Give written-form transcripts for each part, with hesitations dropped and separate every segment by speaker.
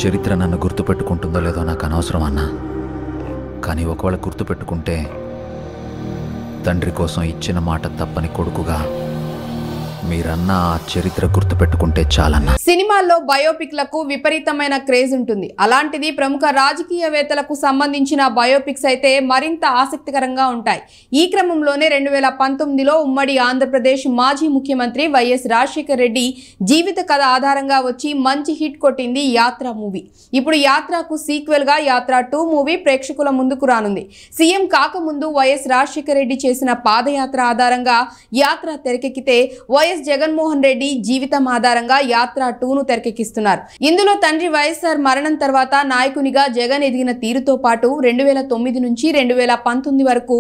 Speaker 1: చరిత్ర నన్ను గుర్తుపెట్టుకుంటుందో లేదో నాకు అనవసరం అన్నా. కానీ ఒకవేళ గుర్తుపెట్టుకుంటే తండ్రి కోసం ఇచ్చిన మాట తప్పని కొడుకుగా మీరన్న ఆ చరిత్ర గుర్తుపెట్టుకుంటే చాలన్నా.
Speaker 2: సినిమాల్లో బయోపిక్లకు విపరీతమైన క్రేజ్ ఉంటుంది. అలాంటిది ప్రముఖ రాజకీయవేత్తలకు సంబంధించిన బయోపిక్స్ అయితే మరింత ఆసక్తికరంగా ఉంటాయి. ఈ క్రమంలోనే 2019లో ఉమ్మడి ఆంధ్రప్రదేశ్ మాజీ ముఖ్యమంత్రి వైఎస్ రాజశేఖర్ రెడ్డి జీవిత కథ ఆధారంగా వచ్చి మంచి హిట్ కొట్టింది యాత్ర మూవీ. ఇప్పుడు యాత్రకు సీక్వెల్ గా యాత్ర 2 మూవీ ప్రేక్షకుల ముందుకు రానుంది. సీఎం కాకముందు వైఎస్ రాజశేఖర్ రెడ్డి చేసిన పాదయాత్ర ఆధారంగా యాత్ర తెరకెక్కితే వైఎస్ జగన్మోహన్ రెడ్డి జీవితం ఆధారంగా యాత్ర 2ను తెరకెక్కిస్తున్నారు. ఇందులో తండ్రి వైఎస్ఆర్ మరణం తర్వాత నాయకునిగా జగన్ ఎదిగిన తీరుతో పాటు 2009 నుంచి 2019 వరకు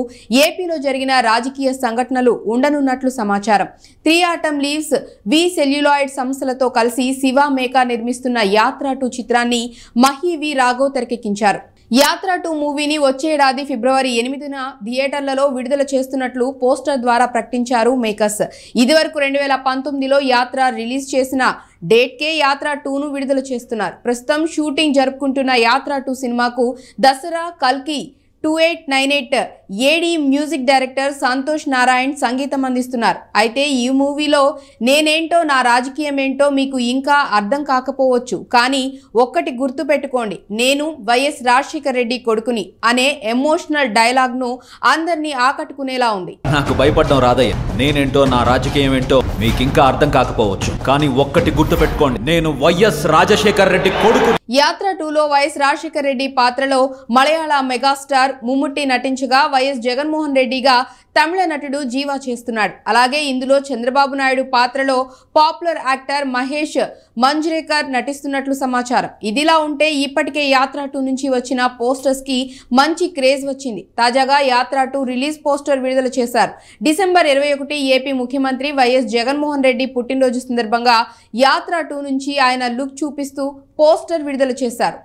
Speaker 2: ఏపీలో జరిగిన రాజకీయ సంఘటనలు ఉండనున్నట్లు సమాచారం. 3 ఆటమ్ లీవ్స్, వి సెల్యులాయిడ్ సంస్థలతో కలిసి శివ మేకా నిర్మిస్తున్న యాత్ర 2 చిత్రాన్ని మహి వి రాఘవ్ తెరకెక్కించారు. యాత్ర 2 మూవీని వచ్చే ఏడాది ఫిబ్రవరి 8న థియేటర్లలో విడుదల చేస్తున్నట్లు పోస్టర్ ద్వారా ప్రకటించారు మేకర్స్. ఇదివరకు 2019లో యాత్ర రిలీజ్ చేసిన డేట్కే యాత్ర 2ను విడుదల చేస్తున్నారు. ప్రస్తుతం షూటింగ్ జరుపుకుంటున్న యాత్ర 2 సినిమాకు దసరా కల్కి 2898 AD music director Santosh Narayan సంగీతం అందిస్తున్నారు. అయితే ఈ మూవీలో నేనేంటో నా రాజకీయం ఏంటో మీకు ఇంకా అర్థం కాకపోవచ్చు, కానీ ఒక్కటి గుర్తు పెట్టుకోండి, నేను వైఎస్ రాజశేఖర్ రెడ్డి కొడుకుని అనే ఎమోషనల్ డైలాగ్ ను అందరినీ ఆకట్టుకునేలా ఉంది.
Speaker 1: నాకు భయపడడం రాదయ్య. నేనేంటో నా రాజకీయం ఏంటో మీకు ఇంకా అర్థం కాకపోవచ్చు, కానీ ఒక్కటి గుర్తు పెట్టుకోండి, నేను వైఎస్ రాజశేఖర్ రెడ్డి కొడుకు.
Speaker 2: యాత్ర 2లో వైఎస్ రాజశేఖర్ రెడ్డి పాత్రలో మలయాళ మెగాస్టార్ ముమ్ముట్టి నటించగా వైఎస్ జగన్మోహన్ రెడ్డిగా తమిళ నటుడు జీవా చేస్తున్నాడు. అలాగే ఇందులో చంద్రబాబు నాయుడు పాత్రలో పాపులర్ యాక్టర్ మహేష్ మంజ్రేకర్ నటిస్తున్నట్లు సమాచారం. ఇదిలా ఉంటే ఇప్పటికే యాత్ర 2 నుంచి వచ్చిన పోస్టర్స్ కి మంచి క్రేజ్ వచ్చింది. తాజాగా యాత్ర 2 రిలీజ్ పోస్టర్ విడుదల చేశారు. డిసెంబర్ 21 ఏపీ ముఖ్యమంత్రి వైఎస్ జగన్మోహన్ రెడ్డి పుట్టినరోజు సందర్భంగా యాత్ర 2 నుంచి ఆయన లుక్ చూపిస్తూ పోస్టర్ విడుదల చేశారు.